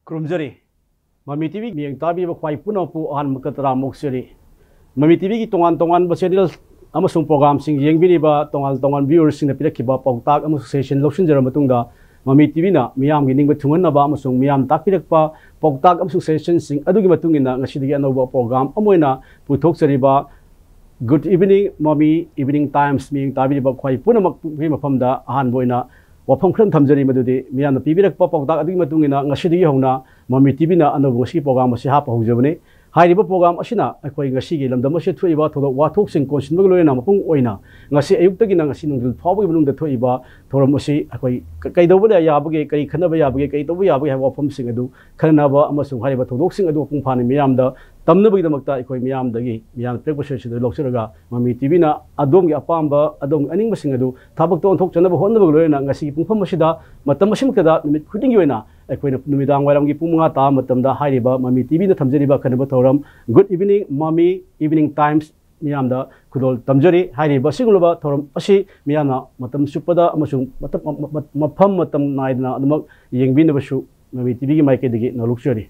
Krumjari Mami TV yang tabi bakwai puno pu an makatara mokseri Mami TV ki tongan channel amasung program sing yengbini ba tongan viewers sing napila kiba pautak amasung session loksin jara matungda Mami TV na miyam gi ningba tungan na ba amasung miyam takpirak pa pautak amasung session sing adugi matungina ngasidagi anoba program amoina puthok ba Good evening Mami Evening Times miyang tabi bakwai puno mapamda ahan boina wapam kran thamjari madudi miyam pibirak pa pautak adugi matungina ngasidagi hona Mami TV na anoba ngasi program asi hapa hujabane Hairiba program asina akoi ngasi gi lamdam se thuiba thodo wathok sing konsin bag loina mapung oina ngasi ayuk tagi na ngasi nungdul phawgi bunung da thuiba thoram asi akoi kai dobada yabage kai khanaba yabage kai tobu yabage ha wafam sing adu khanaba amasung hairiba thodok sing adu pung phani miyam da tamnabagi damakta akoi miyam dagi miyam prekbase se loksiraga Mami TV na adom gi apamba adom aning basing adu thabak to onthok chanaba honnaba loina ngasi pungpham asida matam asimkada numit khuding gi oina akoina numidang wairam gi pung nga ta matamda hairiba Mami TV na thamjariba khanaba thoram Good evening Mami Evening Times miyamda kudol tamjari hairiba sigulaba thoram asi miyana matam supada amasung mafam matam naidna adumak yengbinabasu Mami TV gi maike digi nalukchari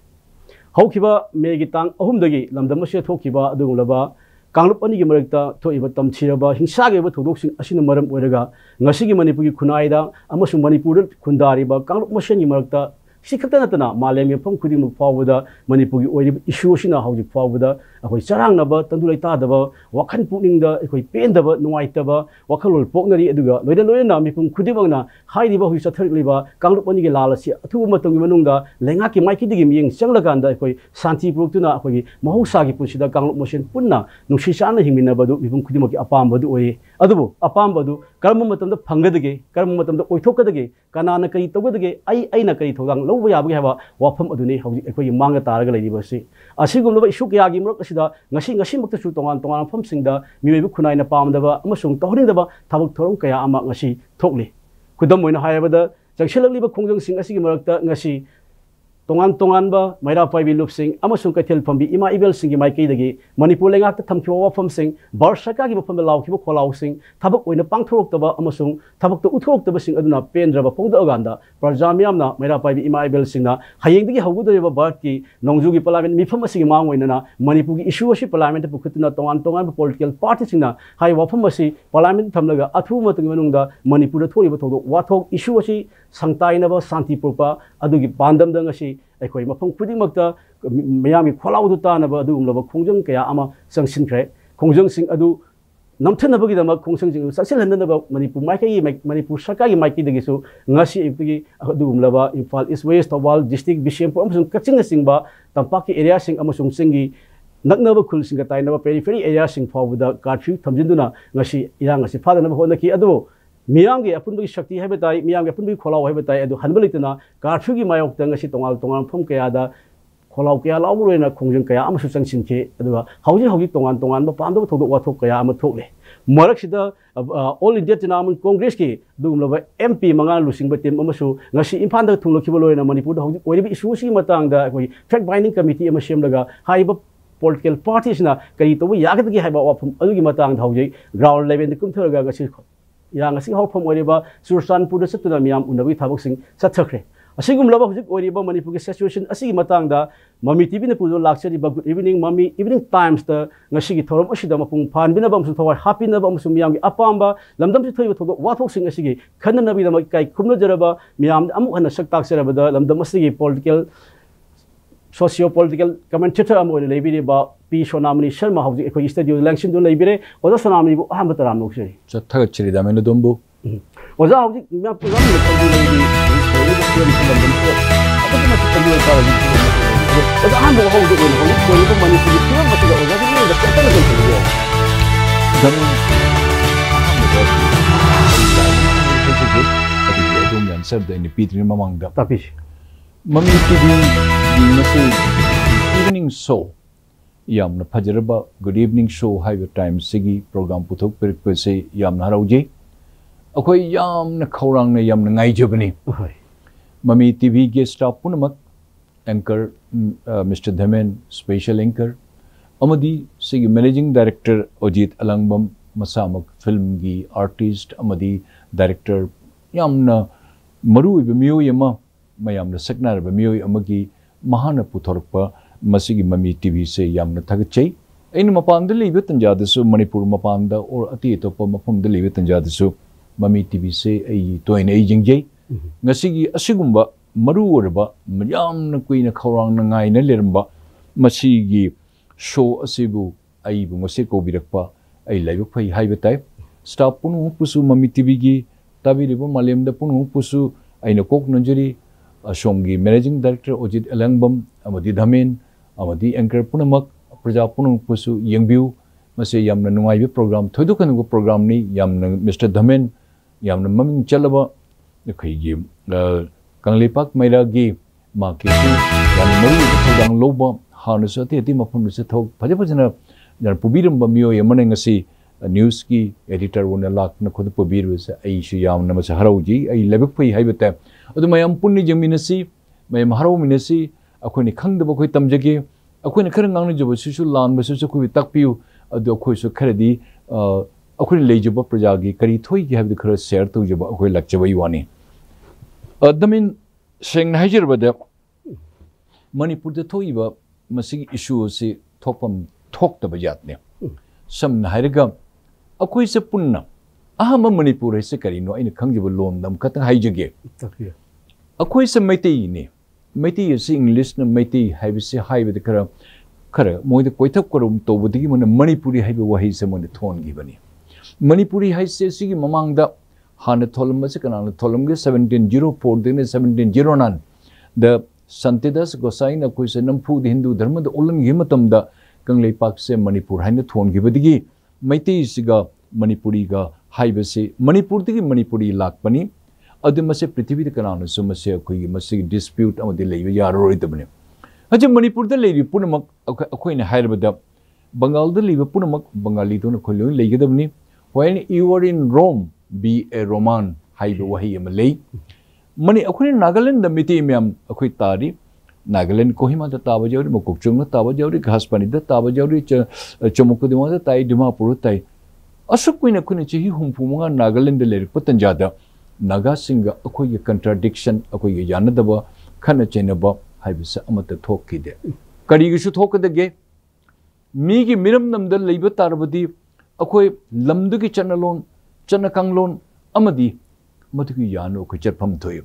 haukiba megi tang ahumdagi lamdam ase thokiba adungulaba kanglop ani gi marakta thoiba tamchiraba hingsage ba thodok sing asina maram oiraga ngasigi manipuri khunaida amasung manipur khundariba kanglop masen gi marakta Sikata natana malem yafam khudi muk fawda manipuri oiri issue sina hauji fawda akoi charang naba tandulai ta daba wakhan puning da akoi pen daba nuai taba wakhalol poknari aduga loina mipum khudi bangna hairiba hui sathari liba kanglup ani ge lalasi athu matong gi manungda lenga ki maiki digi miyeng changlaganda akoi santi purutuna akoi mahausa gi punsida kanglup motion punna nungsi chana hingmina badu mipum khudi maki apam badu oi adubu apam badu karam matamda phangadage karam matamda oithokadage kanana kai togadage ai na kai thogang lobo yabu haba wafam aduni hauji ekoi manga taraga leibasi asigumlo issue kya gi murok asida ngasi makta chu tongan fam singda miwebu khunai na pamdaba amasung tohring daba thabak thorong kaya ama ngasi thokli khudam moina hayabada jangshilakli ba khongjang sing asigi marakta ngasi tongan ba maira paibi lupsing amasung kaithel phambi ima ibel singi maikei dagi manipur lengak ta thamkhiwa wafam sing barsaka gi bafam laukhiba kholau sing thabak oina pangthorok taba amasung thabak to uthorok taba sing aduna pendraba pongda aganda prajamiam na maira paibi ima ibel singna hayeng dagi hawudeba bat ki nongju gi parliament mifam asigi mang oina na manipur gi issue asi parliament pukhutuna tongan political party singna hai wafam asi parliament thamlaga athu matang manungda manipur thoriba thodok wathok issue asi sangtaina ba santi purpa adugi bandam dang asi akhoi mafam khudingmakta mayami kholaudu tanaba adugumlaba khongjang kaya ama sangsinkhre khongjang sing adu namthanabagi dama khongjang sing saksil handanaba manipur sarkari maiki dagisu ngasi ipigi adugumlaba Imphal East West Thawal district Bishampur amasung Kaching singba tampaki area sing amasung singi naknaba khul singa tainaba periphery area sing fawda curfew thamjinduna ngasi irang ngasi fadanaba honaki adu Miyamgi apunbagi shakti habitai miyamgi apunbagi kholau habitai adu hanbalitna curfew gi mayok tang asi tongal phom kaya da kholau kaya laumurena khongjang kaya amasu changsinche aduga hauji tongan ba pandaba thodok wathok kaya ama thokle marak sida all India Trinamool Congress ki dugumlaba MP manga lusingba team amasu ngasi Imphal da thunglokiba loina Manipur da hauji oiribi issue si matang da koi fact finding committee ama semlaga haiba political parties na kari tobu yagadagi haiba wafum adugi matang da hauji ground level de kumtharaga ngasi yang asing hawfam oiriba Sursanpur da satuna miyam unabi thabak sing sathakre asigumlaba hujik oiriba Manipur ki situation asigi matangda Mami TV na pudo lakchariba Good evening Mami Evening Times da ngasigi thorom asida mapung phanbina bam thawai hapina bam sum miyam gi apamba lamdam si thoiba thodo wathok sing asigi khannabi da kai khumna jaraba miyam amu hana saktak seraba da lamdam asigi political socio-political commentator amoi leibire ba P Sonamani Sharma hauji ekoi studio election do leibire oda Sonamani bu aham taram nokseri chatha chiri da menu dombu oda hauji mya program le kaldu leibi oda aham bu hauji ko mani ki program ba oda ni da chatha le kaldu dam aham bu answer the in P3 mamangda tapi Mami TV nasi evening show yamna fajaraba good evening show high time sigi program puthok perikpese yamna harauji akoi yamna khaurang na yamna ngaijabani Mami TV guest star punamak anchor Mr. Dhamen special anchor amadi sigi managing director Ojit Alangbam masamak film gi artist amadi director yamna maru ibe miyo yama mayamna saknar ba miyo amagi Mahana पुथोरप मसीगी mummy TV से यामना थगचै इन मपान leap तंजादसु Manipur मपान और अति अतोप मफम leap तंजादसु mummy TV से तोयन जिंगजै ngasi asigumba maru orba yamna kuina khawrang na ngai na leramba masi gi show asibu ai bu ngase ko birakpa ai laibu phai haiba tai staff punu pusu mami tv gi tabiribu malem da punu pusu aina kok nanjuri asongi managing director ojit elangbam amadi dhamen amadi anchor punamak praja punu pusu yengbiu mase yamna nungai bi program thoidu kan go program ni yamna mr dhamen yamna maming chalaba खैगी कंगलेपाक मैरागी marketing यानी मरु थोदांग लोबा हानसु अति मफमसे थोक फजे फजना यार पुबीरम बमियो यमने ngasi news की editor वने लाकन खुद पुबीरसे आइसु यामन मसे हरौजी आई लेबक फै हाइबते अदु मयम पुन्नि जमिनसी मयम हरौ मिनसी अखोनि खंगदब खै तमजगे अखोनि खर ngang जब सुसु लान बसु खु तकपियु अदु खैसु खरदी अखोनि लेजब प्रजागी करी थोइ कि हाबद खर शेयर तौजब अखोइ लक्चबई वानी दमिन सेंग हाइजरबद मणिपुर द थोइबा मसिग इशू से थोपम थोक्तब जातने सम हाइरगा अखोइ से पुन्ना अहम मणिपुर से करिनो इन खंगजब लोन दम खत हाइजगे अखोइ से मैते से इंग्लिश न मैते हाइबसे हाइबद खर मोइद कोइथक करम तोबदगी मन मणिपुरी हाइब वही से मन थोन गिबनी मणिपुरी हाइसे सिगी ममांगदा हाने थोलम से कनान थोलम के 1704 दिन 1709 द संतिदास गोसाई न कोइ से नमफु हिंदू धर्म the woollen gi matam da kanglei pak se manipur haina thon gi badigi maiti siga manipuri ga haiba se manipur digi manipuri lakpani adu mase prithvi da kanan su mase koi mase dispute amadi leiba yaroi dabne haje manipur da leibi punamak akoi na hairba bengal da leiba punamak bengali to na khoi leigedabni when you are in Rome be a Roman haiba wahi amalei mani akhuni Nagaland da miti myam akhoi tari Nagaland Kohima da taba jawri mokokchung na taba jawri Ghaspani da taba jawri Chamukudima da tai Dimapur tai asukkuina khuni chihi humpumunga Nagaland da lerik patanjada Naga singa akhoi ge contradiction akhoi ge yanadaba khana chenaba haibisa amata thokkide kari gi su thokkadage mi gi miram nam da leiba tarbadi अखोई लमदु की चनलोन चनकंगलोन अमदी मधुकी यानो को चरफम थोय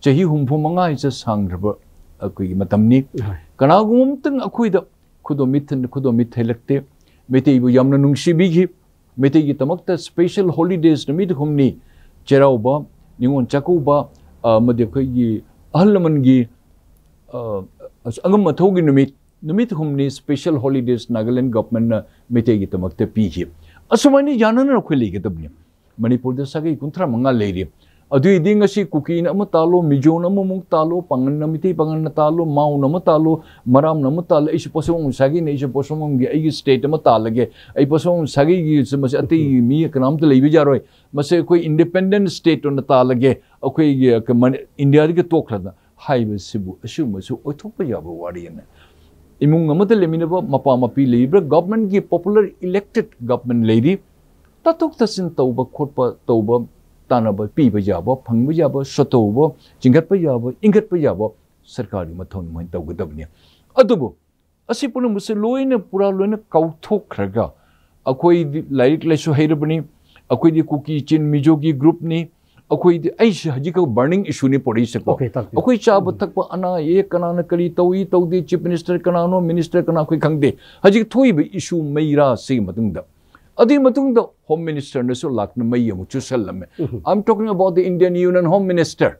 चही हुमफु मंगा इस सांग्रब अखोई मतमनी कनागुम तंग अखोइद खुदो myth हेलक्ते मेते इबु यामना नुंगसी बिगी मेते की तमकता स्पेशल हॉलिडेज नमिद हुमनी चेराउबा निंगोन चकुबा मदे खई अहलमन गी अंगम मथोगी नुमित हुमनी स्पेशल हॉलिडेज नागालैंड गवर्नमेंट मेते की तमकता पीगी असुमानी जानना रखो लेगदबनी मणिपुर द सगै कुंथरा मंगा लेरी अदुई दिंगसी कुकीन अम तालो मिजोन अम मुंग तालो पंगन नमिति पंगन तालो माउ नम तालो मराम नम तालो इस पोसों सगै ने इस पोसों गे आई स्टेट अम तालगे आई पोसों सगै गी मसे अति मी कनाम त लेबि जारोय मसे कोई इंडिपेंडेंट स्टेट न तालगे अखोई इंडिया के तोखरदा हाइबे सिबु असु मसु ओथोप याबो वारियने इमुंग अमत लेमिनब मपा मपी लेब्र गवर्नमेंट की पॉपुलर इलेक्टेड गवर्नमेंट लेरी ततुक तसिन तौब खोप तौब तानब पीब जाब फंग जाब सतौब चिंगत जाब इंगत जाब सरकारी मथौन मोइन तौगदबनी अदुबो असि पुनमुसे लोइन पूरा लोइन कौथोखरगा अखोई लाइक लेसु हैरबनी अखोई दी कुकी चिन मिजोगी ग्रुप नि अखोई ऐस हजिक बर्निंग इशू ने पड़ी सको अखोई चाब तक अना ये कनान करी तौई तौदे चीफ मिनिस्टर कनानो मिनिस्टर कना अखोई खंगदे हजिक थोइब इशू मैरा से मतुंगदा अदि मतुंगदा होम मिनिस्टर नसु लाकन मै अमु चुसलमे I am talking about the Indian union home minister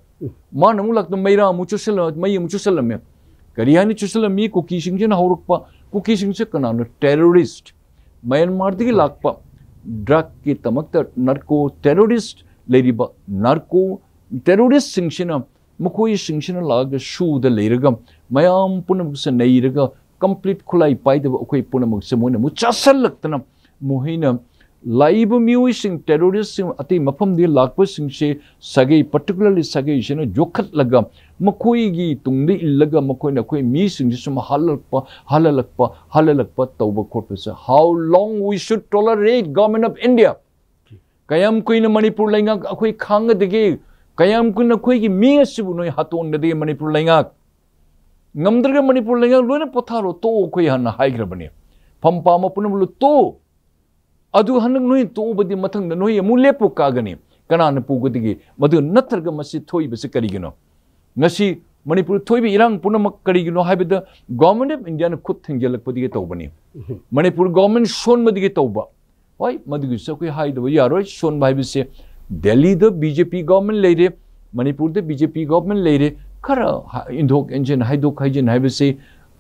मान अमु लाकन मैरा अमु चुसल मै अमु चुसलमे करियानी चुसलमी कुकी सिंगजन हौरकपा कुकी सिंगसे कनानो टेररिस्ट म्यांमार दगी लाकपा ड्रग की तमकता नार्को टेररिस्ट लेरिबा नार्को टेररिस्ट सिंगसिना मखोई सिंगसिना लाग शूद लेरगा मयाम पुनम से नैरगा कंप्लीट खुलाई पाइदब अखोई पुनम से मोइन मु चासलक्तना मोहिना लाइब मियोई सिंग टेररिस्ट सिंग अति मफम दे लाकप सिंग से सगे पर्टिकुलरली सगे सिना जोखत लगा मखोई गी तुंगदे इल्लगा मखोई न कोई मी सिंग सुम हाललकपा तौब खोप से how long we should tolerate government of India कयाम कुइन मणिपुर लैंगा अखोई खांगदगे कयाम कुइन अखोई की मी असिबु नोय हातोन दे Manipur लैंगा ngamdra manipur lenga loina potharo to khoi han haigra bani pham pa ma punam lu to adu han noi to badi mathang da noi mu lepu ka gani kana na pu gudi madu nathar masi thoi bese kari gino ngasi manipur thoi bi irang punamak kari gino haibida government of india na khut thingelak padi to bani manipur government shon madi to ba why madu se koi hai do yaroi shon bai bise delhi the bjp government leire manipur the bjp government leire khara indok engine haidok haijin haibise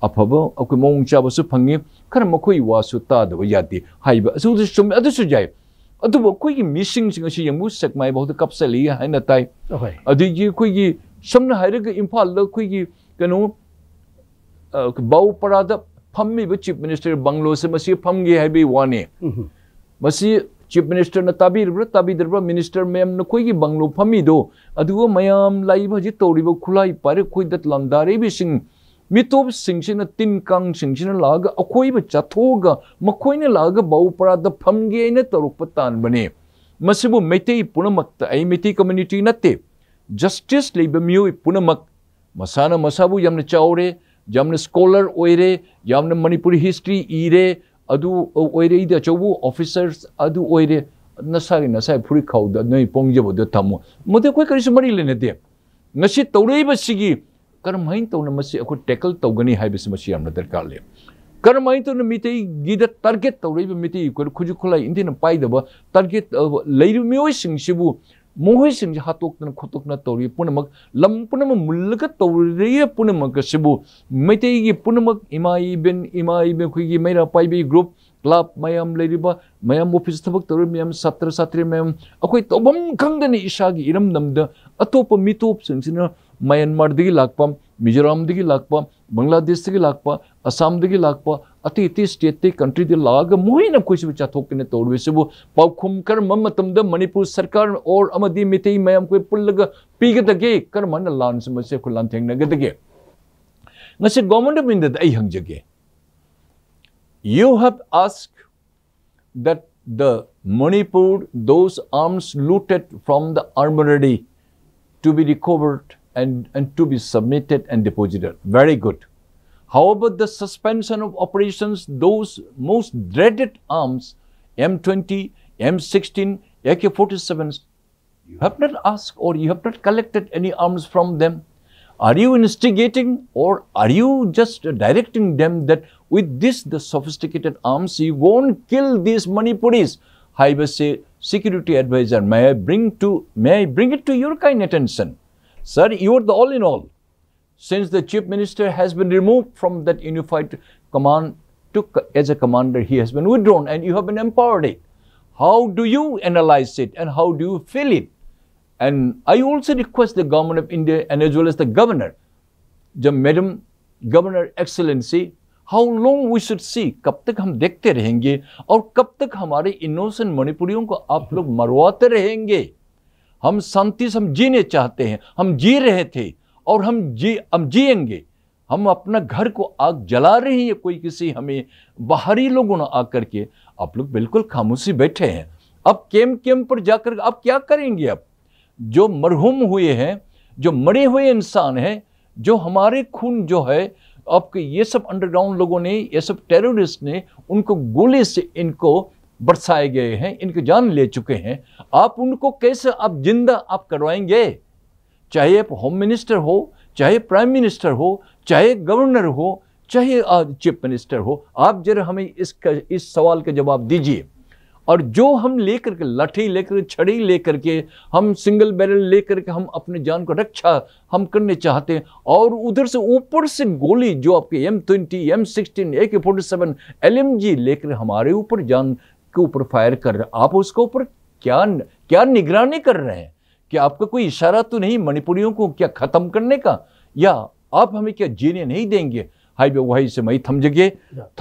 afaba akoi mong cha basu phangi khara makoi wa su ta do yati haiba su sum adu su jai adu koi gi missing sing asi yamu sak mai bahut kapsali haina tai adu gi koi gi samna hairaga imphal da koi gi kanu bau parada phammi ba chief minister banglo se masi phamgi haibi wani masi chief minister na tabir minister mem na koi gi banglo phammi do adu mayam lai ba ji tori ba khulai pare koi dat landare bi sing mitop singchina tin kang singchina laga akoi ba chathoga makoine laga bau parada phamge ne toruk patan bane masibu metei punamak ta ai metei community natte justice labor mioi punamak masana masabu yamna chaure yamna scholar oire yamna manipuri history ire adu oire ida chobu officers adu oire nasai phuri khauda nei pongje bodo tamo mode koi kari sumari lene de ngasi tawrei ba sigi karmain to na masi ako tackle to gani hai bis masi amna darkar le karmain to na mitei gida target to rei mitei ko khuju khulai indin pai da ba target leiru mioi sing sibu mohoi sing hatok na khotok na to ri punamak lam punam mulga to ri punamak sibu mitei gi punamak imai ben khu gi meira pai bi group club mayam leiriba mayam office thabak to mayam satra satri mayam akoi to bam khangdani isagi iram namda atop mitop sing sina Myanmar digi lakpa, Mizoram digi lakpa, Bangladesh digi lakpa, Assam digi lakpa, ati state te country de laga muhi na kuch bicha thok ne tod wese bu paukhum kar mamatam da Manipur sarkar or amadi mitei mayam ko pullaga piga dage kar man lan samase khulan theng na gadage ngase government of India ai hangjage you have asked that the Manipur those arms looted from the armory to be recovered and to be submitted and deposited. Very good. How about the suspension of operations, those most dreaded arms, M20, M16, AK-47s? You have not asked or you have not collected any arms from them. Are you instigating or are you just directing them that with this, the sophisticated arms, you won't kill these Manipuris? Haiba say, security advisor, may I bring it to your kind attention? Sir, you are the all in all. Since the chief minister has been removed from that unified command as a commander, he has been withdrawn and you have been empowered it. How do you analyze it and how do you feel it? And I also request the government of India and as well as the governor, Madam Governor Excellency, how long we should see, कब तक हम देखते रहेंगे और कब तक हमारे innocent मणिपुरियों को आप लोग मरवाते रहेंगे? हम शांति से हम जीने चाहते हैं, हम जी रहे थे और हम जिएंगे। हम अपना घर को आग जला रहे हैं, कोई किसी हमें बाहरी लोगों ने आकर के, आप लोग बिल्कुल खामोशी बैठे हैं। अब कैंप पर जाकर आप क्या करेंगे? अब जो मरहूम हुए हैं, जो मरे हुए इंसान हैं, जो हमारे खून जो है, आपके ये सब अंडरग्राउंड लोगों ने, ये सब टेररिस्ट ने उनको गोली से इनको बरसाए गए हैं, इनकी जान ले चुके हैं। आप उनको कैसे आप जिंदा आप करवाएंगे? चाहे आप होम मिनिस्टर हो, चाहे प्राइम मिनिस्टर हो, चाहे गवर्नर हो, चाहे चीफ मिनिस्टर हो, आप जरा हमें इस सवाल का जवाब दीजिए। और जो हम लेकर के लाठी लेकर छड़ी लेकर के हम सिंगल बैरल लेकर के हम अपने जान को रक्षा हम करने चाहते हैं और उधर से ऊपर से गोली जो आपके M20, M16, AK-47, LMG लेकर हमारे ऊपर जान के ऊपर फायर कर रहे हैं, आप उसके ऊपर क्या निगरानी कर रहे हैं? क्या आपका कोई इशारा तो नहीं मणिपुरियों को क्या खत्म करने का, या आप हमें क्या जीने नहीं देंगे? हाई बे वही से मई थम जगे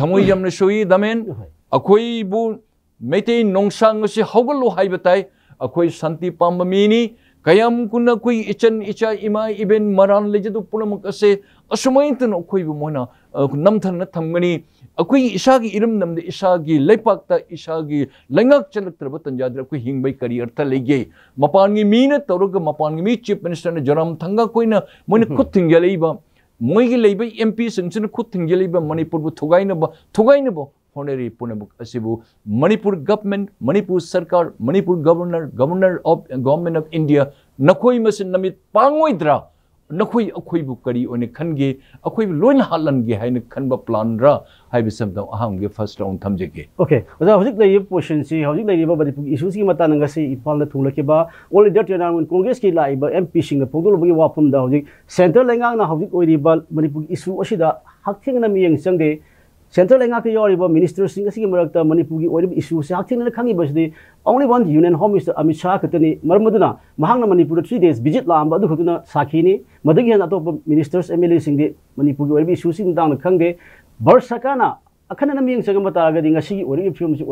थमोई हमने सोई दमेन अखोई बु मेते नोंगसांग से हौगलो हाई बताए अखोई शांति पाम मीनी कयाम कुना कोई इचन इचा इमा इबेन मरान लेजदु पुनमक से असुमैतन अखोई बु मोना नमथन थमगनी अखोई इशागी इरम नमदे इशागी लेपाकता इशागी लंगक चलक्तरब तंजादर अखोई हिंगबै करी अर्थ लेगे मपानगी मीन तौरग मपानगी मी चीफ मिनिस्टर ने जराम थंगा कोइना मोने खुद थिंगलेइबा मोई लेब MP सिंह खुद थिंगलेब मणिपुर थुगाइनब होनेरी पुनबुक असिबु मणिपुर गवर्नमेंट मणिपुर सरकार Manipur governor of government of India नखोई मसिन नमित पांगोइद्रा नखोई अखोइबु करी ओने खनगे अखोइबु लोइन हालनगे हाइन खनबा प्लान रा हाइबे समदम अहांगे फर्स्ट राउंड थमजेगे ओके ओजा हजिक लई पोजिशन सी हजिक लई मणिपुर इशूस की मता नंगसी इफाल थुलकेबा ऑल इंडिया तृणमूल कांग्रेस की लाइब MP सिंह फोगदोलबगी वाफम दा हजिक सेंट्रल लेंगांग ना हजिक ओइरिबा मणिपुर इशू असिदा हक्थिंग ना मियंग संगे सेंट्रल लेंगांग ते योरिबा मिनिस्टर सिंह असि मरकता मणिपुर की ओइरिबा इशू से हक्थिंग ना खंगी बसदि only one union home minister Amit Shah खतनी मरमदुना महंगना मणिपुर 3 days विजिट लाम अदु खतुना साखीनी मदगी हन अतोप मिनिस्टर्स MLA सिंह मणिपुर की ओइरिबा इशू सिंग दांग खंगे भारत सरकारना अखनना मियंग सगम तारगदि ngasi ओरिबा फिल्म से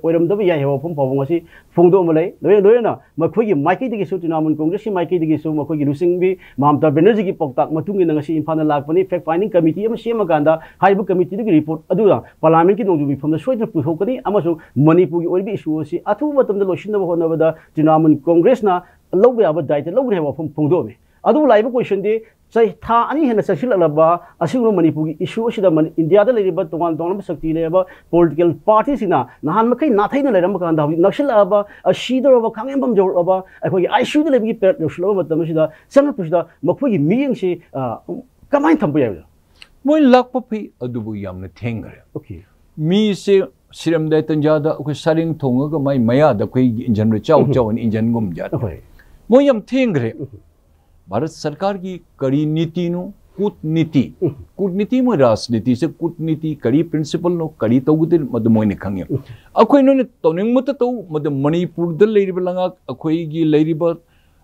ओरमदब याय हेवफम पावंग ngasi फोंदो मलै लोयना मखोगी माइकी दिगी सु तृणमूल कांग्रेस की माइकी दिगी सु मखोगी लुसिंग बी ममता बनर्जी की पक्ताक मतुंगी ngasi इम्फाल लाकपनी फैक्ट फाइंडिंग कमिटी अम सेम गांदा हाइब कमिटी की रिपोर्ट अदुदा पार्लियामेंट की नोजु बिफम सोइद पुथोकनी अमसु मणिपुर की ओरिबा इशू से अथु मतम लोसिनब होनबदा तृणमूल कांग्रेस ना लौबे अब दायित्व लौबे हेवफम फोंदो मे अदु लाइब क्वेश्चन दे चाहे था अनि हेन ससिलबा असिगुनो मणिपुर की इशू असिदा इंडिया दा लेरिबा तोंगान तोंगान शक्ति लेबा पॉलिटिकल पार्टी सिना नहान मखै नाथैना लेरम कांदा हबि नक्सलबा असिदरबा खांगेंबम जौरबा अखोगी आईसीयू दा लेबि पेट लौसलबा मतम सिदा संगपुसिदा मखोगी मियंग से कमाइन थंबो याबा मोय लाकप फै अदुबु यामने थेंगरे ओके मी से सिरमदाय तंजादा अखोय सारिंग थोंगगा माय मया दा कोई इंजन रे चाउ चाउ इंजन गुम जात मोय यम थेंगरे भारत सरकार की कड़ी नीति नो कूटनीति में राजनीति से कूटनीति कड़ी प्रिंसिपल नो कड़ी तौगुदि मद मोइने खंगे अखोय नो तौनिंग मत तौ मद मणिपुर द लेरिबा लंगा अखोय गी लेरिबा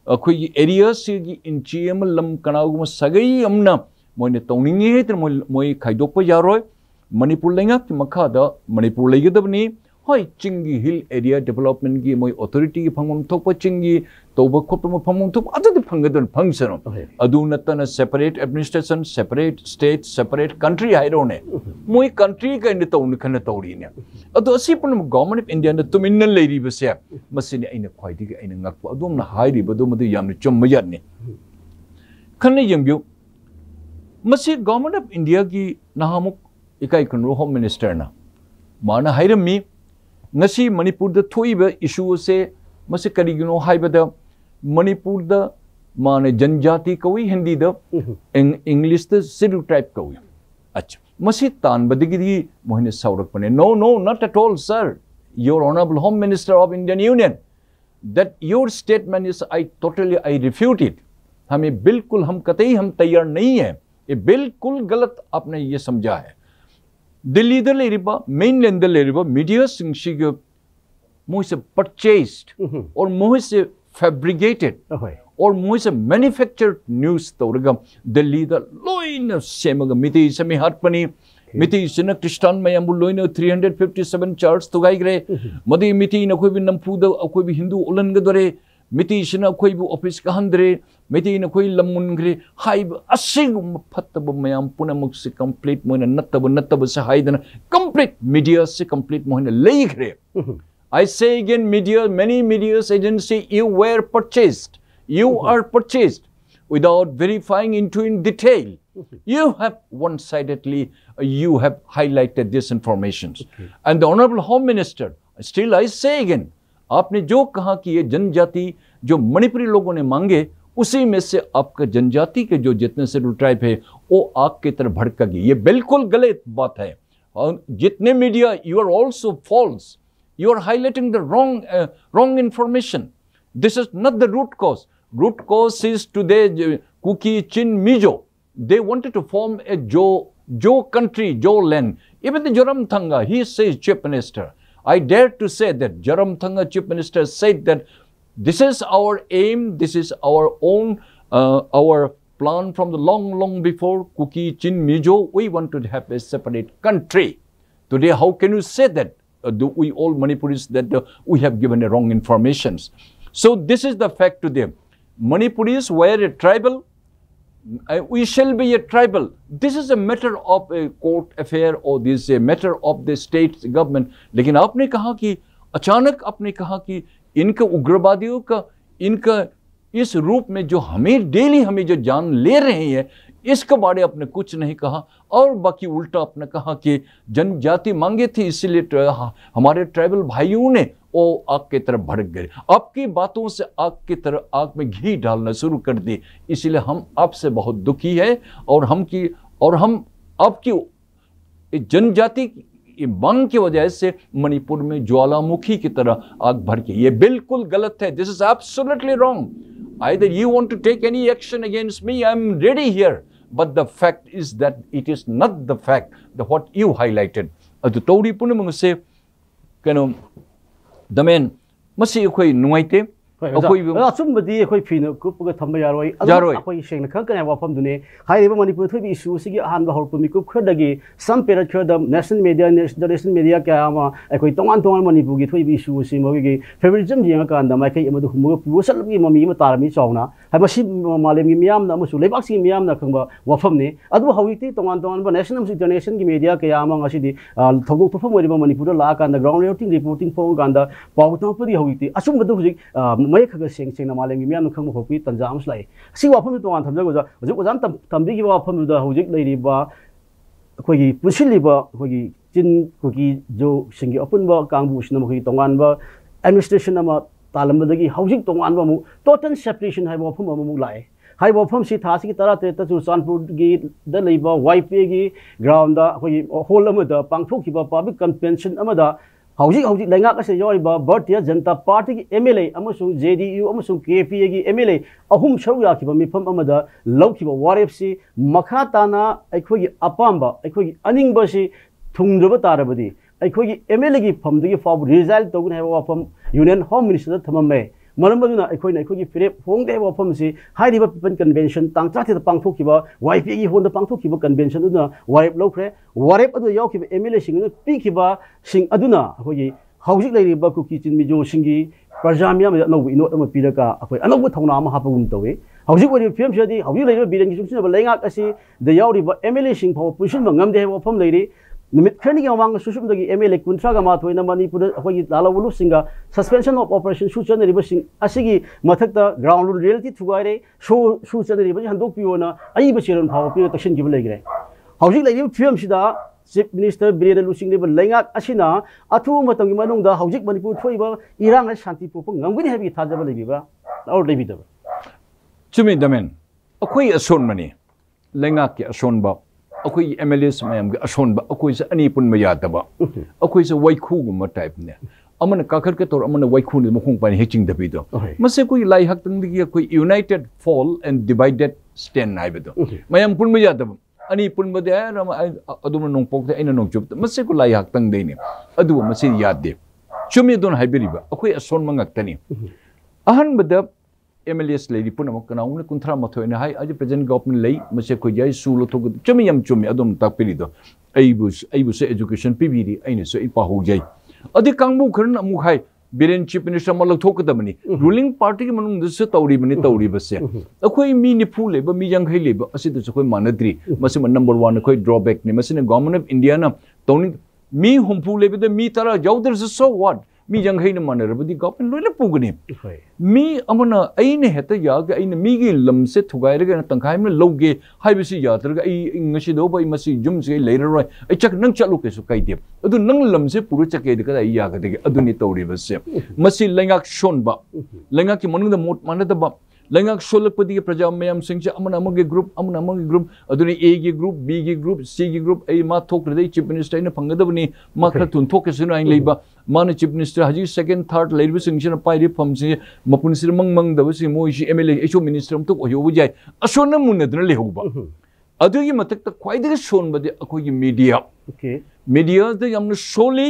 अखोय गी एरिया से गी इंचीएम लम कनागुम सगई अमना मोइने तौनिंग हे त मोइ खाइदोप यारोय मणिपुर लेंगा कि मखादा मणिपुर लेगदबनी होय चिंगी हिल एरिया डेवलपमेंट की मोइ अथॉरिटी की फंगम थोप चिंगी तौब खोपम फंगम थोप अदि फंगदन फंक्शन अदु नतन separate administration separate state separate country हाइरोने मोइ कंट्री का इन तौन खन तौरीने अदु असि पुन गवर्नमेंट ऑफ इंडिया न तुमिन लेरी बसे मसिने अइन ख्वाइदि के अइन ngak अदुम न हाइरि बदु मदु यामनि चुम याने खने यंगबिउ मसि गवर्नमेंट ऑफ इंडिया की नहामुक इकाई खनु होम मिनिस्टर ना माना हाइरमी ngasi manipur da thoiba issue se mase karigino haibada manipur da mane janjati kawi hindi da english da scheduled tribe kawi acha mase tan badigi mohine saurak pane no not at all sir your honorable home minister of indian union that your statement is I refute it hame bilkul hum कतई हम तैयार नहीं है ये बिल्कुल गलत आपने ये समझा है दिल्ली द लेरिबा मेनलैंड द लेरिबा मीडिया सिंग मोइ से परचेस्ड और मोइ से फैब्रिकेटेड और मोइ से मैन्युफैक्चर्ड न्यूज़ तौरगा दिल्ली द लोइन सेमगा मिति समी हाटपनी मिति सिन क्रिस्टान मयमबु लोइन 357 चार्ज तुगाइग्रे मदि मिति नखोइ बि नमफु द अखोइ बि हिंदू उलन गदरे मिति सिन अखोइ बु ऑफिस का हंद्रे मिति नखोइ लमुनग्रे हाइब असिग फतब मयाम पुनमुक से कंप्लीट मोइन नत्तब से हाइदन कंप्लीट मीडिया से कंप्लीट मोइन लेइग्रे I say again media many media agency you were purchased you are purchased without verifying into in detail you have one-sidedly you have highlighted this information and the honorable home minister still I say again आपने जो कहा कि ये जनजाति जो मणिपुरी लोगों ने मांगे उसी में से आपका जनजाति के जो जितने शेड्यूल ट्राइब है वो आग की तरफ भड़केगी ये बिल्कुल गलत बात है और जितने media you are also false you are highlighting the wrong information this is not the root cause is today Kuki Chin Mizo they wanted to form a Jo country Jo land even the Joramthanga he says chief minister I dare to say that Joramthanga chief minister said that this is our aim this is our own our plan from the long before Kuki Chin Mizo we want to have a separate country today how can you say that we all Manipuris that we have given the wrong informations. So this is the fact to them. Manipuris were a tribal, we shall be a tribal. This is a matter of a court affair or this is a matter of the state government. लेकिन आपने कहा कि अचानक आपने कहा कि इनका उग्रवादियों का इनका इस रूप में जो हमें डेली हमें जो जान ले रहे हैं, इसके बारे आपने कुछ नहीं कहा, और बाकी उल्टा आपने कहा कि जनजाति मांगे थी इसलिए हमारे ट्राइबल भाइयों ने वो आग की तरफ भड़क गए। आपकी बातों से आग की तरह आग में घी डालना शुरू कर दी, इसलिए हम आपसे बहुत दुखी है, और हम आपकी जनजाति की मांग की वजह से मणिपुर में ज्वालामुखी की तरह आग भर के, ये बिल्कुल गलत है। This is absolutely wrong. Either you want to take any action against me, I am ready here, but the fact is that it is not the fact that what you highlighted. Adu tawri punamang se kano damen masi akhoi nuaite अखोई अचुम्बदी अखोई fin कुपगा थंबा यारोय अखोई सेंगना खकने वाफम दुने हाइबा मणिपुर थोबी issue सिगी अहानबा हरपुमी कुप खडगी सम पेरियड खद नेशनल मीडिया इंटरनेशनल मीडिया क्या मा अखोई तोंगान तोंगान मणिपुर की थोबी इशू सि मगी फेवरिज्म जिंगा कांदा माइकै अमदु हुमुगा पुसलगी ममी म तारमी चावना हाइबसी मालेमगी मियाम ना मसु लेबाक्सी मियाम ना खंबा वाफमने अदु हविति तोंगान तोंगान बा नेशनल इंटरनेशनल की मीडिया क्या मा ngasiदी थगोक तफम ओरिबा मणिपुर ला कांदा ग्राउंड रिपोर्टिंग फोंग कांदा पाउतनपदी हविति अचुम्बदु हुजिक मय खग सेंग सेंग मालेमगी मियाम खंग होपी तंजा अमस लाई सी वाफम तोंगान थमजगो हुजिक ओजान तमबीगी वाफम दा हुजिक लेरिबा अखोगी पुसिलिबा अखोगी चिन कोगी जो सिंगी अपुनबा कांगबुसना मखोगी तोंगानबा एडमिनिस्ट्रेशन अमा तालमदगी हौजिक तोंगानबा मु टोटल सेपरेशन हाइबा वाफम अमु लाए हाई वाफम सी थासी की तरह ते चुरचानपुर की द लेबा वाईपी की ग्राउंड दा अखोगी होल अमदा पांगथोखिबा पब्लिक कन्वेंशन अमदा हौजिक हौजिक लेंगाक असे योइबा भारतीय जनता पार्टी की एमएलए अमसुंग जेडीयू अमसुंग केपीए की एमएलए अहुम सरू याखिबा मिफम अमदा लौखिबा वारेपसी मखा ताना अखोगी अपाम्बा अखोगी अनिंगबसी थुंगद्रबा तारबदी अखोगी एमएलए की फमदगी फाव रिजाइल तौगन है वाफम यूनियन होम मिनिस्टर थममे मरमदुना अखोइना अखोगी फिरेप होंगे वाफम से हाइरिबा पीपल कन्वेंशन तांगचाते पांगथोखिबा वाईपी की होंद पांगथोखिबा कन्वेंशन दुना वारेप लौखरे वारेप अदु यावखिबा एमएलए सिंग पीखिबा सिंग अदुना अखोगी हौजिक लेरिबा कुकी चिनमिजो सिंगी प्रजामिया में अनौब इनोट अमा पीरका अखोई अनौब थौना अमा हापगुम तवे हौजिक वरि फिल्म सदी हौजिक लेरिबा बिरेंगी सुंसिनबा लेंगाक असि द यावरिबा एमएलए सिंग फाव पुसिनबा ngamde वाफम लेरि निमित खरनी के मांग सुसुमदगी एमएलए कुंथ्रागा माथोय न मणिपुर अखोगी लालवलु सिंगा सस्पेंशन ऑफ ऑपरेशन सुचन रिबा सिंग असिगी मथकता ग्राउंड रियलिटी थुगाइरे सुचन रिबा हंदोक पियोना अई बचेरन फाव पियो तक्शन गिब लेगरे हौजिक लेरिबा फिल्म सिदा चीफ मिनिस्टर बिरेन लुसिंग रिबा लेंगाक असिना अथु मतंगी मनुंगदा हौजिक मणिपुर थोइबा इरांग शांति पोप ngangwini हाबि थाजबा लेबिबा और लेबिदबा चुमी दमेन अखोई असोन मनी लेंगाक के असोनबा अखोई एमएलएस मैम के असोनबा अखोई से अनी पुन यादबा अखोई से वाइखु गुम टाइप ने अमन काखर के तौर अमन वाइखु ने मखों पानी हेचिंग दबिदो मसे कोई लाई हक तंग कोई united fall and divided stand आइबदो मैम पुन यादबा अनी पुन बदे अदुम नोंपोक ते अइना नोंजुब मसे को लाई हक तंग देने अदु मसे यादे चुमी दोन हाइबरिबा अखोई असोन मंगक्तनी अहन बद एमएलएस लेरी पुनमक कनाउन कुंथ्रा मथोयना हाई आज प्रेजेंट गवर्नमेंट लई मसे को जाय सुलो थोग चमी यम चुमी अदम ताकपिरिदो अइबु से एजुकेशन पिबिरी अइने सो इपा हो जाय अदि कांगबु खरन अमु हाई बिरेन चीफ मिनिस्टर मलक थोकदबनी रूलिंग पार्टी के मनुंग दसे तौरीबनी तौरीबसे अखोई मी निफु लेबा मी जंगै लेबा असिद सखोई मानद्री मसे नंबर 1 अखोई ड्रॉबैक ने मसे गवर्नमेंट ऑफ इंडिया ना तौनी मी हुमफु लेबे मी तरा जाउदर सो व्हाट मी जंगै न मानरबदी गवर्नमेंट लोइना पुगनी मी अमना अइने हेता याग अइने मीगी लमसे थुगाइरगा तंखाइ में लौगे हाइबसी यात्रगा अइ ngasi दो बै मसी जुम से लेररोय अइ चक नंग चलु केसु काइदे अदु नंग लमसे पुरु चके दगा अइ यागदे अदुनि तौरिबसे मसी लेंगाक शोनबा लेंगा की मनुंग द मोट मानदबा लेंगाक सोलकपदी प्रजा मयाम सिंह अमन अमगे ग्रुप अदुनि ए गी ग्रुप बी गी ग्रुप सी गी ग्रुप अइ मा थोकरदे चीफ मिनिस्टर ने फंगदबनी मा खर तुन थोकेसनु आइन लेबा मान चीफ मिनिस्टर हजी सेकंड थर्ड लेरिब सिंह पाइरि फमसे मपुन सिर मंग दबसी मोइसी एमएलए एचओ मिनिस्टर हम तो ओयो जाय असोन मुनदन लेहोबा अदुगी मतक ख्वाइदग सोनबदे अखोगी मीडिया मीडिया द यामन सोली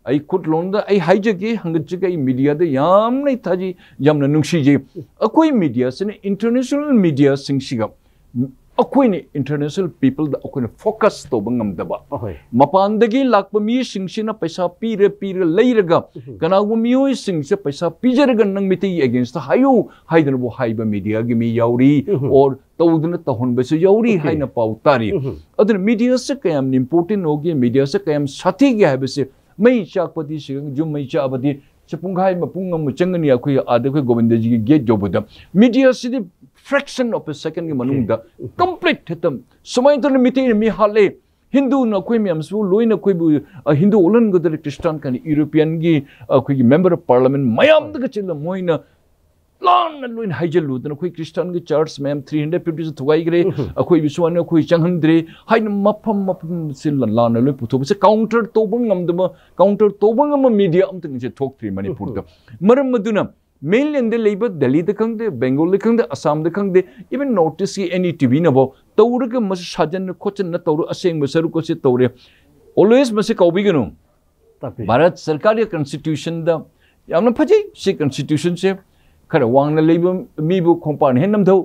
आई खुद लोन द आई हाइजगे हंगचगे आई मीडिया द यामन थाजी यामन नुंगसीजे अखोई मीडिया से इंटरनेशनल मीडिया सिंगसिगा अखोइने इंटरनेशनल पीपल द अखोइने फोकस तो बंगमदबा मपानदगी लाकप मी सिंगसिना पैसा पीरे लेरगा कनागु मियोय सिंगसे पैसा पीजरगा नंग मिति अगेंस्ट हायो हाइदनबो हाइबा मीडिया गी मी याउरी और तौदन तहनबसे याउरी हाइना पाउतारी अदर मीडिया से कयाम इंपोर्टेंट होगे मीडिया से कयाम साथी गे हाइबसे मई चाकपति सिंग जुम मई चाबदी पुंगाई मपुंग अम चंगनी अखोई आदे कोई गोविंद जी की गेट जोबदा मीडिया सिदी फ्रैक्शन ऑफ अ सेकंड के मनुंग दा कंप्लीट हेतम समय तो मिते मी हाले हिंदू न कोई में हमसु लोई न कोई हिंदू ओलन गदर क्रिश्चियन का यूरोपियन की कोई मेंबर ऑफ पार्लियामेंट मयाम द चल मोइना लान लोइन हाइजलु दन कोई क्रिश्चियन के चर्च मैम 350 से थुगाई गरे अखोई विश्वान कोई चंगहंद्रे हाइन मफम मफम सिल लान लोइ पुथो से काउंटर तोबंग ngam काउंटर तोबंग ngam मीडिया अमतंग से थोक्थ्री मणिपुर द मरम मदुना मेनलैंड लेब दिल्ली द खंगदे बेंगोल द खंगदे असम द खंगदे इवन नोटिस की एनी टीवी नबो तौरग मस साजन खोचन न तौर असेंग मसरु को से तौरे ऑलवेज मसे कौबिगनु भारत सरकार या कॉन्स्टिट्यूशन द यामन फजे से कॉन्स्टिट्यूशन से खर वांगना लेब मीबु खोंपान हे नमधौ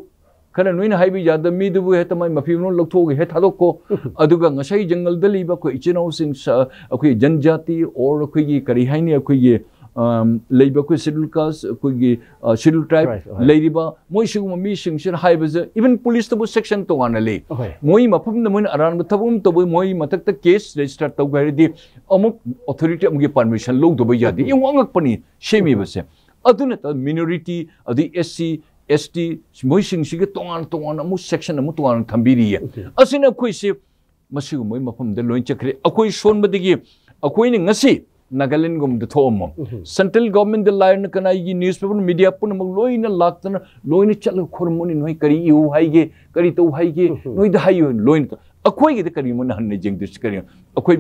खर नोइन हाइबि याद मीदुबु हे तमय मफिनो लखथोग हे थादोको अदुगा ngasai जंगल द लेब को इचिनो सिंग अखोई जनजाति और अखोई की करी हाइनी अखोई लेब को शेड्यूल कास्ट अखोई शेड्यूल ट्राइब लेरिबा मोइ सिगुम मी सिंगसिन हाइबज इवन पुलिस तबु सेक्शन तो वाना ले मोइ मफम न मोइन अरान बथबुम तबु मोइ मतक त केस रजिस्टर तौ गरदि अमुक अथॉरिटी अमुगे परमिशन लोग दबय यादि यंगक पनी शेमी बसे अदुना त मिनोरिटी अदि एससी एसटी मोइसिंग सिगे तोंगान तोंगान अमु सेक्शन अमु तोंगान थंबिरी असिना कोइ से मसिगु मोइ मफम द लोइन चखरे अखोइ सोनबदगी अखोइ ने ngasi नागालैंड गुम द थोम सेंट्रल गवर्नमेंट द लाइन कनाई न्यूज़पेपर मीडिया पुन मग लोइन लाक्तन लोइन चल खोरमुनि नोइ करी यु हाइगे करी तो हाइगे नोइ द हाइयो लोइन अखोइ गे करी मन हन्ने जिंग दिस करी अखोइ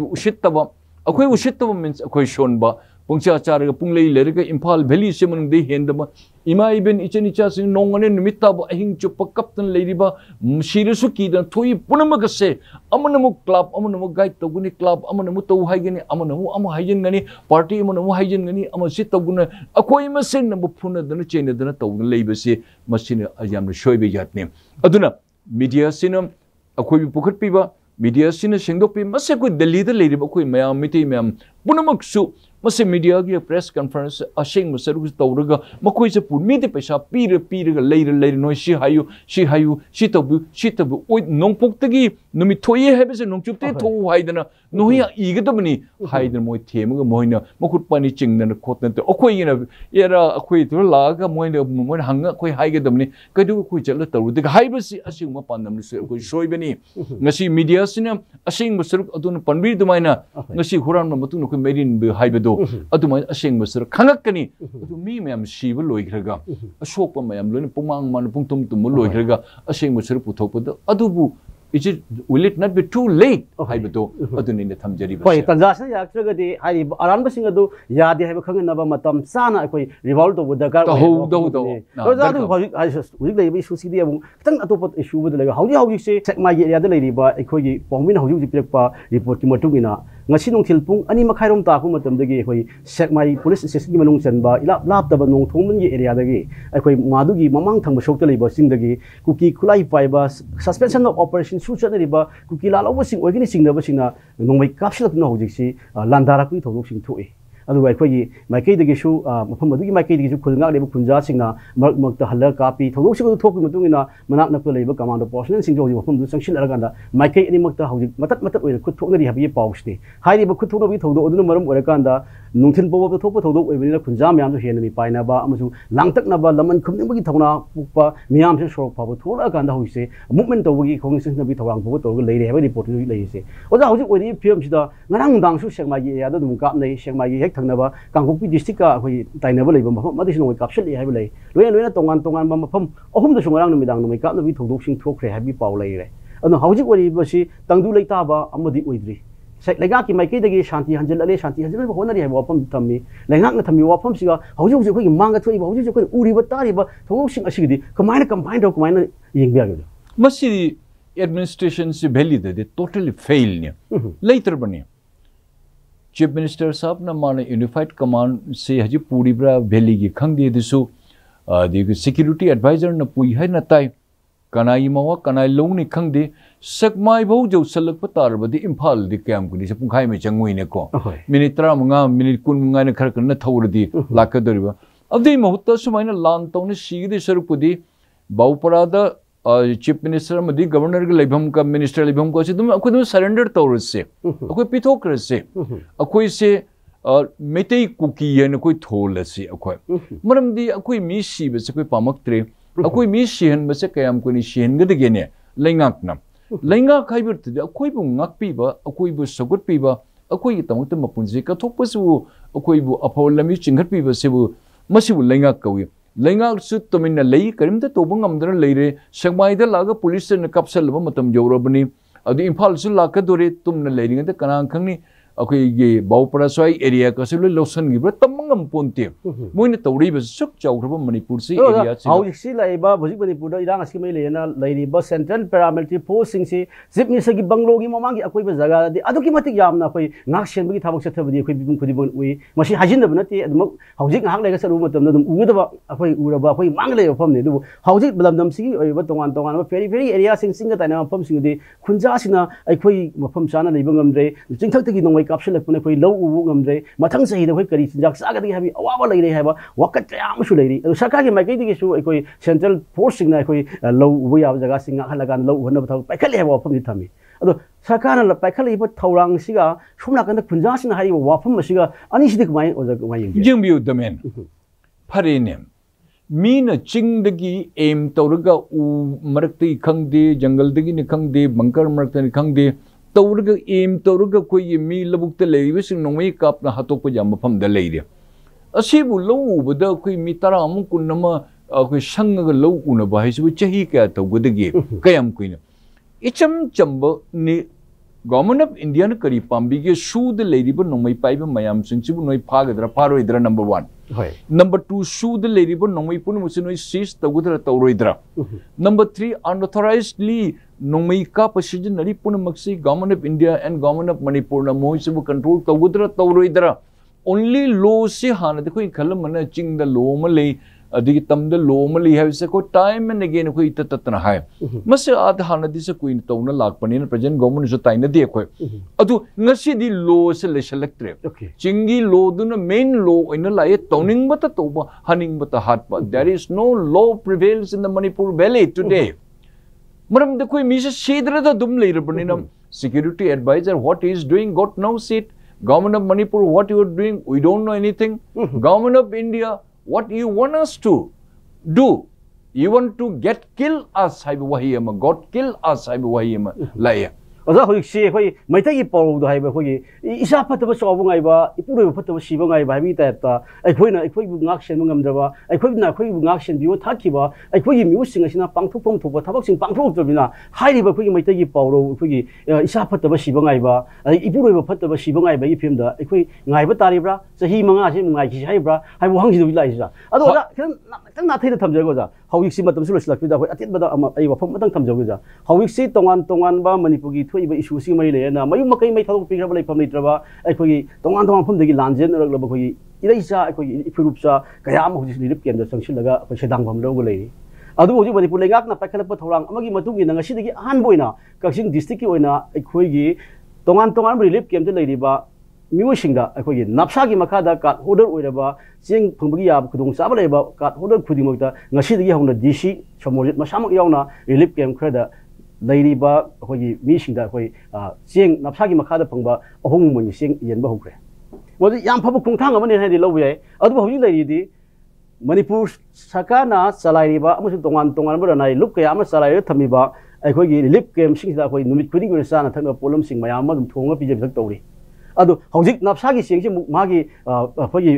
उशितब मींस अखोइ सोनबा पुंचा चार पुंगले लेरग इम्फाल वैली से मन दे हेंदम इमा इबन इचन इचा सिंग नोंगने निमित्ता अहिंग चुप कप्तन लेरिबा सिरसु कीद थोई पुनमग से अमनमु क्लब अमनमु गाइड तगुनि क्लब अमनमु तो हाइगनि अमनमु अम हाइजन गनि पार्टी अमनमु हाइजन गनि अम सि तगुन अखोइ मसेन नबु फुन दन चेन दन तगुन लेबसे मसिन अयाम सोइबे यातने अदुना मीडिया सिन अखोइ पुखट पीबा मीडिया सिन सेंगदोपि मसे कोइ दिल्ली द लेरिबा कोइ मयाम मिति मयाम पुनमक्सु मसे मीडिया की प्रेस कॉन्फ्रेंस अशेंग सरुग तौरगा मकोइ से पुरमीते पैसा पीर लेर नोइ सि हायु सि तबु ओइ नोंपोक्तगी नुमि थोये हेबसे नोंचुपते थो हाइदना नोहिया इगदबनी हाइदन मोइ थेमगा मोइना मखुट पानी चिंगदन खोतन त अखोइ न एरा अखोइ तो लागा मोइना हंगा अखोइ हाइगदबनी कदु अखोइ चल तौरदग हाइबसि असिंग पानम से अखोइ सोइबनी ngasi मीडिया सिना अशेंग सरुग अदुन पनबीर दुमाइना ngasi हुरान मतुन अखोइ मेरिन बे हाइबदो अदुमाइ अशेंग सर खंगकनी अदु मी मैम सिब लोइग्रगा अशोक मैम लोइन पुमांग मान पुंगतुम तुम लोइग्रगा अशेंग sir पुथोपद अदुबु is it will it not be too late haibado aduni ne thamjari ba koi tanjasna yaktragadi hai aran basing adu yade haiba khangna matam sana koi revolve to dagar do zadu hojik lei issue sidi amung tang atop issue bud lega hauji se sekma area da lei ba ekoi gi pongmin hauji pirpa report ki matungina ngasi nongthil pung ani makhairom ta ku matam dagi ekoi sekmai police station gi manung chanba ilap lap da nong thongmun gi area dagi ekoi madu gi mamang thang sok ta lei ba sing dagi kuki khulai pai ba suspension of operation सुचनरिबा कुकी लालौबसिंग ओइगनि सिंगनबसिंगना नोंमै कापसिलकना हौजिकसि लान्दाराकनि थौदोकसिंग थोइ अदुगा अखोइ माइकैदगिसु मफम अदुगी माइकैदगिसु खुलंगा लेब खुंजासिंगना मरक मक्ता हल्ला कापी थौदोकसिंग थोकि मतुंगिना मनाक नक लेब कमांडो पर्सनल सिंग जोजि मफम दु संगसिल अरगांदा माइकै अनि मक्ता हौजिक मतत ओइन खुद थोकनरि हाबि पाउसने हाइरिबा खुद थोकनबि थौदो अदुन मरम ओरकांदा नुंथिन पोबो थोप थौदो ओइबनिना खुंजा म्यामसु हेनमि पाइनाबा अमसु लांगतकनाबा लमन खुमनिबगी थौना पुकपा म्यामसे सोरक फाबो थोलाकांदा हौइसे मुवमेंट तौबगी खोंगिसिंगबि थौरांग पोबो तौग लेरे हेबा रिपोर्ट लेइसे ओजा हौजिक ओइनि फिल्मसिदा ngरang dangsu sekmagi area dum kapnai sekmagi hek thangnaba kangkokpi district ka khoi tainaba leiba mafam madi sinoi kapsel hai belai loina tongan ba mafam ahum da sungarang numidang numai kapnabi thodok sing thokre habi paw leire anu hauji ori basi tangdu leita ba amadi oidri lega ki mai dagi shanti hanjal ba honari hai wapam tammi lengak na thammi wapam siga hauji khoi manga thoi ba hauji khoi uri ba tari ba thodok sing asigidi kamaina combine do kamaina yengbiya gyo masi administration se belly de totally fail ne later bane chief minister साहब ना माने unified command से हजी पूरी ब्रा valley की खंगदे दिसु दिग security adviser न पुई है न ताई कनाई मवा कनाई लोंगनि खंगदे सकमाई भौ जो सलक पतार बदि इम्फाल दि कैम कुनि से पुंखाई में चंगुई ने को मिनिट 35 मिनिट 19 ने खर न थौरदि लाकदरिबा अबदि महत्ता सुमाइना लान तौने सीगदि सरुपुदि बाउपरादा चीफ मिनिस्टर मदी गवर्नर के लेभम का मिनिस्टर लेभम को से तुम अखोइ तुम सरेंडर तौर से अखोइ पिथोक से अखोइ से मेटे कुकी है कोई थोल से अखोई मरमदी अखोई मी सीब से कोई पामक्त्रे अखोई मी सीहन बसे कयाम कोई सीहन गदगेने लैंगाकना लैंगा खाइबरते अखोई बु ngakpiba अखोई बु सगुटपिबा अखोई तमत मपुंजे कथोपसु अखोई बु अफोलमी चिंगटपिबा सेबु मसिबु लैंगा कवी लैंगा सु तमिन लई करिमते तोबं amdra लेरे सकमाइदा लागा पुलिस ने कपसल मतम जौरबनी अदि इम्फाल सु लाकदोरे तुमने लेरिंग ते कना खंगनी अखोई बाउपरासवाई एरिया कसुल लोसन गिब्र तमंगम पोंते मोइन तौरीब सुक चौरब मणिपुर से एरिया से हाउ इसी लाइबा भोजिक मणिपुर इरांग असि मै लेना लैरिबा सेंट्रल पैरामिलिटरी फोर्स सिंग से जिपनी सगी बंगलो की ममांगी अकोई जगह दे अदुकी मतिक यामना अखोई नाक सेनबगी थाबक चथबदी अखोई बिबुं खुदि बन उई मसी हाजिनब नति अदम हाउजिक हाक लेगा सरु मतम दम उगदबा अखोई उरबा अखोई मांगले फमने दु हाउजिक बलमदम सिगी ओइबा तोंगान तोंगान फेरी फेरी एरिया सिंग सिंग ताना फम सिंग दे खुंजा सिना अखोई मफम चाना लेबा ngамdre चिंगथक तकी नोंगै कापसलकने अखोई लौ उबु ngамdre मथंग सही अखोई करी चिंजाक सागदि हाबि अवाबा लेरे हाबा वकत कयामसु लेरि सरकार के माइकैदि सु अखोई सेंट्रल फोर्स सिंगना अखोई लौ उबु याब जगह सिंग हलगान लौ हनब थाव पाइखले हाबा फमनि थमि अदो सरकार न पाइखले थौरांग सिगा सुमना कंद खुंजा सिना हारि वाफम सिगा अनि सिदि कमाय ओजक माय जिंबिउ दमेन फरेने मीन चिंगदगी एम तौरगा उ मरक्ति खंगदे जंगलदगी नि खंगदे बंकर मरक्ति खंगदे तौरगा एम तौरगा कोई मी लबुक्ते लेरिबसिंग नोंमै कापना हतोक जाम मफमदा लेरे असिबु लो उबदा कोई मी तरा अमु कुनमा कोई संग लो उन बाहिसु चही क्या तौगदगी कयम कोइन इचम चंब नि गवर्नमेंट ऑफ इंडिया ने करी पांबी के सूद लेरिब नोंमै पाइब मयाम सिंचिबु नोय फागदरा फारोइदरा नंबर 1 होय नंबर 2 सूद लेरिब नोंमै पुन मुसिनोय सीज तगुदरा तौरोइदरा नंबर 3 अनऑथराइज्डली नोंमै का पसिजनरी पुन Maksi government of India and government of Manipur न मोइसबु कंट्रोल तगुदरा तौरोइदरा ओनली लो से हान देखो खलम मन चिंग द लो मले अदि तम द लो मले है से को टाइम एंड अगेन को इत ततना है मसे आद हान दि से कोइन तौना लाकपनि न प्रेजेंट गवर्नमेंट जो ताइन दे को अदु ngasi di लो से ले सेलेक्ट्रे चिंगी लो दुन मेन लो इन लाए तौनिंग बत तौबा हनिंग बत हाट पर there is no law prevails in the Manipur valley today मरम द कोई मिसे सीदर द दुम ले रबनि न security adviser what is doing God knows it Government of Manipur, what you are doing, we don't know anything. Government of India, what you want us to do? You want to kill us, God kill us, Laya. Oza hoi si hoi maitai ki paru do haiba hoi isa phataba sobu ngai ba ipuro phataba siba ngai ba bi ta ta ai na ai bu ngak sen ngam dra ba ai na bu ngak sen biu thaki ba ai gi miu sing asina pangthu pom thu ba thabak sing pangthu to bina hai ri ba maitai ki paru gi isa phataba siba ngai ba ai ipuro phataba siba ngai ba i film da ai ngai ba tari bra sahi manga se ngai ki hai bra hai bu hang ji do lai sa ado da kan na thai da tham jago ja hawik si matam su lak da hoi atit ba da ai wa pham matang tham jago ja hawik si tongan ba manipur gi थोइबा issue सिंग मई लेना मयु मकई मई थादो पिग्रबा लेफम लेत्रबा अखोगी तोंगान तोंगान फम दगी लांजेन रगलब अखोगी इदैसा अखोगी इफुरुपसा कयाम होजि lip केंद्र संसिलगा अखोई सेदांग फम लोग लेरी अदु होजि मणिपुर लेगाक ना पाखलप थौरांग अमगी मतुगी नंग सिदगी Ahaan बोइना Kakching district की ओइना अखोगी तोंगान तोंगान रिलीफ केंद्र लेरिबा मिउसिंगा अखोगी नपसागी मखादा का होर्डर ओइरबा चिंग फंबगी याब खुदुंग चाबा लेबा का होर्डर खुदिमक्ता ngसिदगी हौना डीसी समोजित मसामक यावना रिलीफ केंद्र खरदा लेरिबा अखोगी मिसिंदा अखोई चेंग नपसागी मखादा फंगबा अहोंग मोनि चेंग येनबा होख्रे मोदि याम फब खुंथांग अमने हादि लौब याय अदु हौजि लेरिदि मणिपुर सरकारना चलाइरिबा अमसु तोंगान तोंगान बरनाय लुक कया अम चलाइर थमिबा अखोगी रिलीफ केम्प सिंगदा अखोई नुमित खुदिंग ओर साना थंग पोलम सिंग मयाम मदुम थोंगा पिजे थक तौरी अदु हौजिक नपसागी चेंगसे मागी अखोगी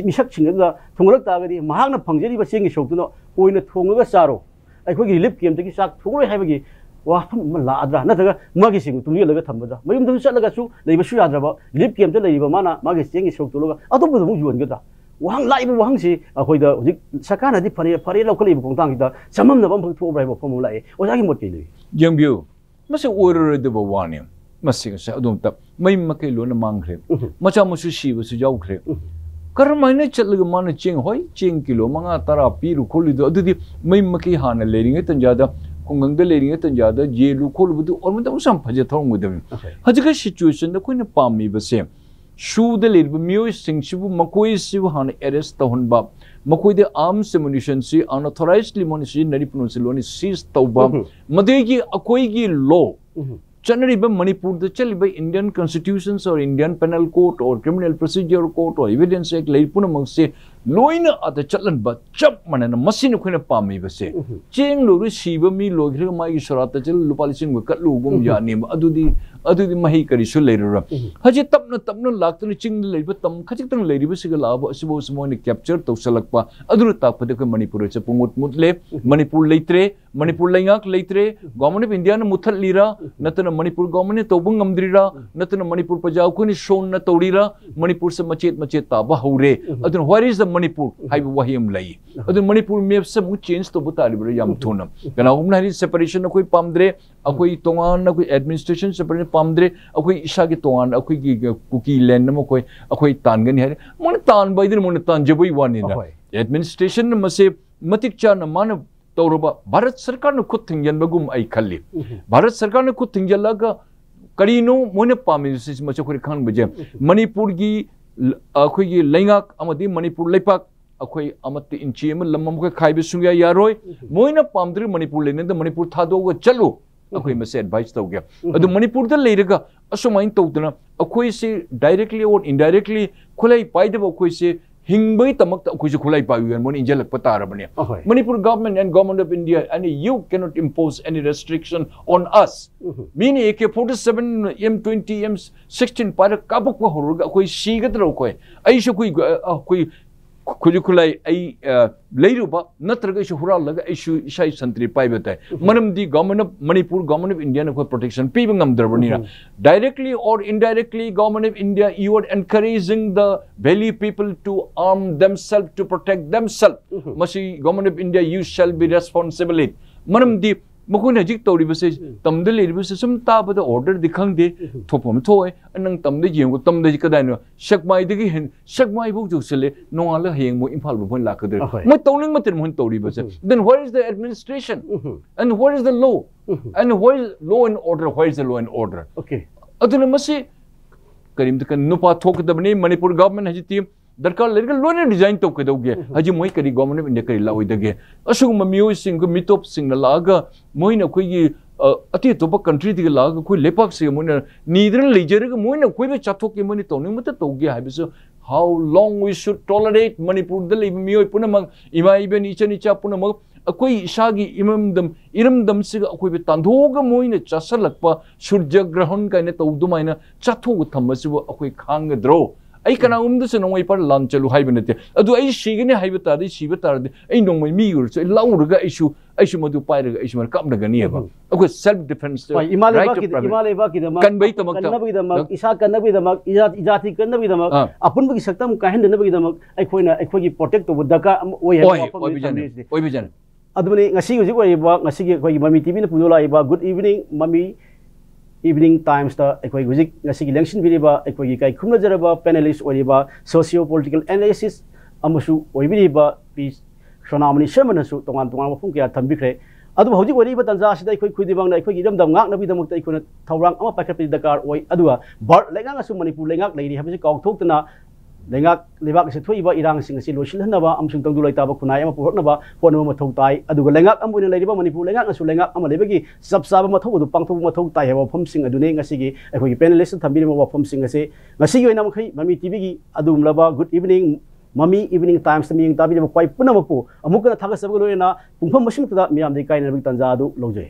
मिसक सिंगदा थोंगरक तागदि महागना फंगजरिबा चेंगि सोक्तुनो ओइना थोंगगा चारो अखोगी रिलीफ केम्प तकी साक थोंगरोय हाइबगी वाफम लाद्रा नथगा मागी सिंग तुमि लगा थमबदा मयुम दु चलगा सु लेबसु याद्रबा लिप केम त लेबा माना मागी चेंगि सोक्तो लगा अतोप दु जुवन गदा वहां लाइब वहां सि अखोइदा हुजिक सरकारना दि फरे लौखलेब कोंतांग दा समम नबम फक थो ब्राइबो फम लाए ओजागी मोटि ले जंबियो मसे ओरर दे बवाने मसे से अदुम त मै मके लोन मांगख्रे मचा मसु सिबसु जाउख्रे करमाइने चलगा माने चेंग होय चेंग किलो मंगा तरा पीरु खोलिदो अदुदि मै मके हाना लेरिंगे तंजादा खुंगंग लेरिंगे तंजादा जेलु खोलबदु और मतलब सम फजे थोंगदम हजगा सिचुएशन द कोइन पामी बसे शूद लेब मियो सिंगसिबु मकोइ सिबु हान अरेस्ट तहनबा मकोइदे आर्म्स एमुनिशन सि अनऑथराइज्डली मोनिसि नरि पुनसिलोनि सीज तौबा मदेगी अकोइगी लॉ चनरीब मणिपुर द चलिब इंडियन कॉन्स्टिट्यूशंस और इंडियन पेनल कोड और क्रिमिनल प्रोसीजर कोड और एविडेंस एक्ट लई पुनमक से लोइना अद चलन ब चप मनन मसिन खोइना पामी बसे चेंग लोरु सीब मी लोगिर मागी सरात चल लुपा लिसिंग कटलु गुम यानी अदुदी मही करिसु लेरुरा हजे तपन लाक्तन चिंग लेब तम खजितन लेरिब सिग लाब असबो समोन कैप्चर तौसलकपा अदुर ताकपदे को मणिपुर से पुंगुत मुतले मणिपुर लेत्रे मणिपुर लैंगाक लेत्रे गवर्नमेंट ऑफ इंडिया न मुथल लीरा नतन मणिपुर गवर्नमेंट तौबंग ngамद्रीरा नतन मणिपुर पजाउ कोनी शोन न तौरीरा मणिपुर से मचेत ताबा हौरे अदुन व्हाट इज द मणिपुर हाइब वहिम लई अदुन मणिपुर मैप से मु चेंज तो बतालिबर याम थोनम कना हमना हरि सेपरेशन कोई पामद्रे अकोई तोंगान कोई एडमिनिस्ट्रेशन सेपरेशन पामद्रे अकोई इशा के तोंगान अकोई की कुकी लैंड न कोई अकोई तानगनी है मन तान बाइदन मन तान जबई वानी ना एडमिनिस्ट्रेशन मसे मतिक चा न मान तौरबा भारत सरकार न खुद थिंगनबगुम आई खल्ली भारत सरकार न खुद थिंगलगा करीनो मोने पामी से मचे खोरि खान बजे मणिपुर की अखोई की लैंगाक अमदी मणिपुर लेपाक अखोई अमत इंची अम लमम को खाइबे सुंगया यारोय मोइना पामद्री मणिपुर लेने द मणिपुर थादोग चलो अखोई मसे एडवाइस तौगे अदु मणिपुर द लेरगा असुमाइन तौदना अखोई से डायरेक्टली और इनडायरेक्टली खुलाई पाइदब अखोई से हिंगबई तमक अखोई से खुलाई पाइयन मोन इंजलक पता रबने Manipur government and government of India and you can not impose any restriction on us mean AK-47 M20 M16 पार काबक होरग अखोई सीगदरो कोई ऐसो कोई खुजु खुलाई लेरुबा नत्रग इशु हुरालग इशु इशाई संतरी पाइबत है मनमदी government of Manipur government of India न कोई प्रोटेक्शन पीब ngамद्रबनीना डायरेक्टली और indirectly government of India you are encouraging the valley people to arm themselves to protect themselves मसी government of India you shall be responsible it मनमदी मकोन हजिक तौरीबसे तमदे लेरिबसे सुम ताबद ऑर्डर दिखंगदे थोपम थोय नंग तमदे येंगो तमदे कदाइनो सकमाइदगी हेन सकमाइ बुक जुसले नोआल हेंग मो इम्फाल बो लाकदे मो तौनिंग मते मोन तौरीबसे then what is the administration and what is the law and what is law and order what is the law and order okay अदुन मसे करीम तक नुपा थोकदबने मणिपुर गवर्नमेंट हजिति दरकार लेरगा लोने डिजाइन तो कदौगे हजि मोय करी गवर्नमेंट ऑफ इंडिया करी लाओइदगे असुगम मियो सिंग को मिटोप सिंग लागा मोइना कोई अति तोप कंट्री दिग लागा कोई लेपाक से मोइना नीदरन लेजरगा मोइना कोई बे चाथोक के मोनि तोनि मत तौगे हाबिसो how long we should tolerate Manipur द लेब मियो पुनमग इमा इबन इचन इचा पुनमग अकोई इशागी इरमदम से अकोई बे तांधोग मोइना चासलकपा सूर्य ग्रहण काइने तौदुमाइना चाथोग थमबसिबो अकोई खांगद्रो आई कना उमदसे नोंगै पर लान चलु हाइब नते अदु आई सिगने हाइब तादि सिब तारदि आई नोंगै मी युरसो लाउरगा आइसु मदु पाइरगा आइसु मर कामदगनि एबा अको सेल्फ डिफेंस इमालेबा की दमक कनबै तमक दमक इसा कनबै दमक इजाति कनबै दमक अपुन बगी सक्तम काहेन दनबै दमक अखोई प्रोटेक्ट तो दका ओय ओय बिजन अदुने ngasi हुजिक ओइबा ngasi की कोई ममी टीवी ने पुदोला इबा गुड इवनिंग ममी इवनिंग टाइम्स ता एकोई हुजिक ngasi की इलेक्शन बिरिबा एकोई kai khumna jaraba panelist ओइबा सोशियो पॉलिटिकल एनालिसिस अमसु ओइबिरिबा पीस सोनामनी शर्मनसु तोंगान तोंगान मफुं क्या थंबिख्रे अदु हुजिक ओइबा तंजा सिदा एकोई खुदिबांग एकोई दम ngak nabi damuk ta एकोना थौरांग अमा पाखपि दकार ओइ अदुआ बर लेंगांग असु मणिपुर लेंगाक लेरि हाबिसे काउथोक्तना लेंगाक लेबाक से थोइबा इरांग सिंग से लोसिलहनबा अमसुं तंगदु लाइताबा खुनाय अमा पुरकनबा होनबा मथौ ताई अदुगा लेंगाक अमबुने लेरिबा मणिपुर लेंगाक असु लेंगाक अमा लेबगी सबसाबा मथौ दु पांथौ मथौ ताई हेबा फम सिंग अदुने ngasi अखोई पैनलिस्ट थंबिरिबा वफम सिंग असे ngasi ओइना मखै ममी टीवी की अदुमलबा गुड इवनिंग ममी इवनिंग टाइम्स मिंग ताबि क्वाइ पुनमपु अमुकना थागसबग लोयना पुंफम मसिंग तदा मियाम दे काइना तंजा अदु लौजै।